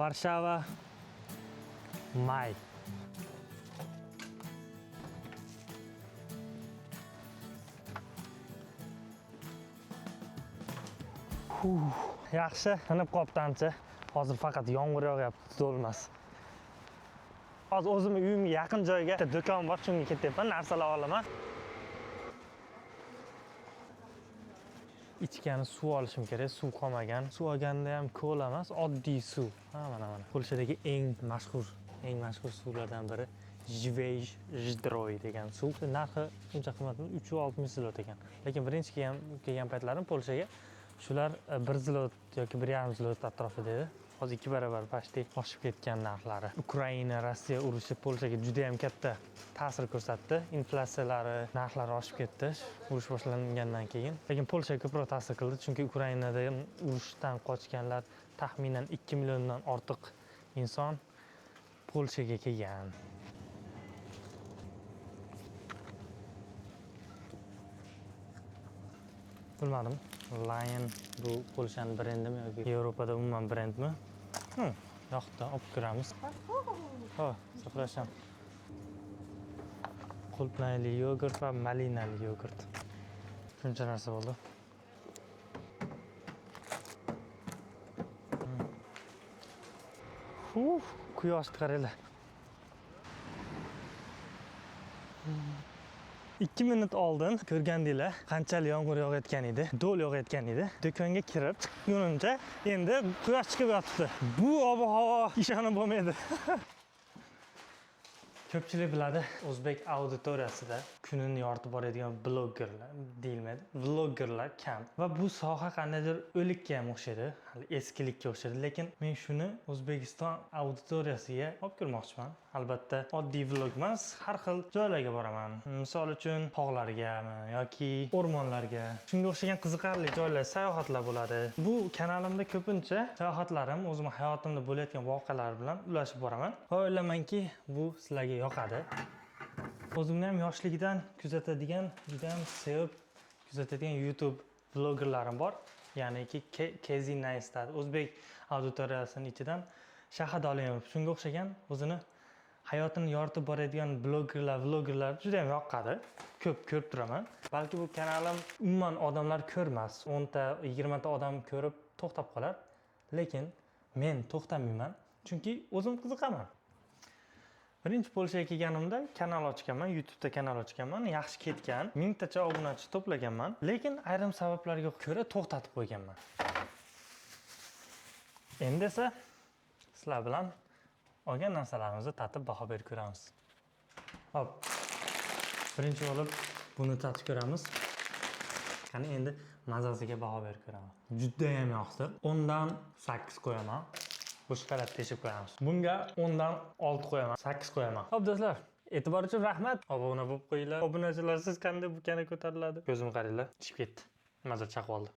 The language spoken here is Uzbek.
Varshava, may. Yaxshi, tinib qolibdi. Hozir faqat yomg'ir yog'yapti, to'lmas. Hozir o'zimning uyimga yaqin joyga do'kon bor, shunga ketyapman, narsalar olaman. Ichgani suv olishim kerak, suv qolmagan. Suv olganda ham ko'l emas, oddiy suv. Mana. Polshadagi eng mashhur suvlardan biri Żwej Zdroy degan suv. Narxi uncha qimmat emas, 360 zlot ekan. Lekin birinchi kelgan paytlarim Polshaga shular 1 zlot yoki 1,5 zlot atrofida edi. Hozir 2 barobar pashti oshib ketgan narxlari. Ukraina Rossiya urushi Polshaga juda ham katta ta'sir ko'rsatdi. Inflyatsiyalari, narxlari oshib ketdi urush boshlangandan keyin. Lekin Polshaga ko'proq ta'sir qildi, chunki Ukrainada urushdan qochganlar taxminan 2 milliondan ortiq inson Polshaga kelgan. Bilmadim. Lion bu Polshaning brendimi yoki Yevropada umuman brendmi? Yoqdi, olib ko'ramiz. Saqlasham. Qulupnayli yogurt va malinali yogurt. Shuncha narsa bo'ldi. Quyosh qaranglar. 2 minut oldin ko'rgandinglar, qanchalik yomg'ir yog'ayotgan edi, do'l yog'ayotgan edi. Do'konga kirib chiqqunimcha endi quyosh chiqib yotibdi. Bu ob-havo ishonib bo'lmaydi. Ko'pchilik biladi, o'zbek auditoriyasida kunini yoritib boradigan blogerlar deyilmaydi, vlogerlar kam. Va bu soha qandaydir o'likka ham o'xshaydi, hali eskilikka o'xshaydi, lekin men shuni O'zbekiston auditoriyasiga olib kelmoqchiman. Albatta, oddiy vlog emas, har xil joylarga boraman. Misol uchun tog'largami yoki o'rmonlarga, shunga o'xshagan qiziqarli joylar, sayohatlar bo'ladi. Bu kanalimda ko'pincha sayohatlarim, o'zimning hayotimda bo'layotgan voqealar bilan ulashib boraman. Va o'ylaymanki, bu sizlarga yoqadi. O'zimni ham yoshligidan kuzatadigan, juda ham sevib kuzatadigan YouTube vlogerlarim bor. Ya'niki Kezi Neistat, o'zbek auditoriyasining ichidan Shahid Olimov, shunga o'xshagan o'zini hayotini yoritib boradigan vlogerlar juda ham yoqadi. Ko'p ko'rib turaman. Balki bu kanalim umuman odamlar ko'rmas. 10 ta, 20 ta odam ko'rib to'xtab qolar. Lekin men to'xtamayman, chunki o'zim qiziqaman. Birinchi Polshaga kelganimda kanal ochganman, YouTube'da kanal ochganman, yaxshi ketgan, 1000 tacha obunachi to'plaganman, lekin ayrim sabablarga ko'ra to'xtatib qo'yganman. Endi esa sizlar bilan olgan narsalarimizni tatib baho berib ko'ramiz. Hop. Birinchi bo'lib buni tatib ko'ramiz. Qani endi mazasiga baho berib ko'ramiz. Juda ham yoqdi. 10 dan 8 qo'yaman. Boshqalar teshib qo'yamiz. Bunga 10 dan 6 qo'yaman, 8 qo'yaman. Xo'p do'stlar, e'tibor uchun rahmat. Obuna bo'lib qo'yinglar. Obunachilarsiz qanday bu kana ko'tariladi? Ko'zim qaranglar, chiqib ketdi. Maza chaqib oldi.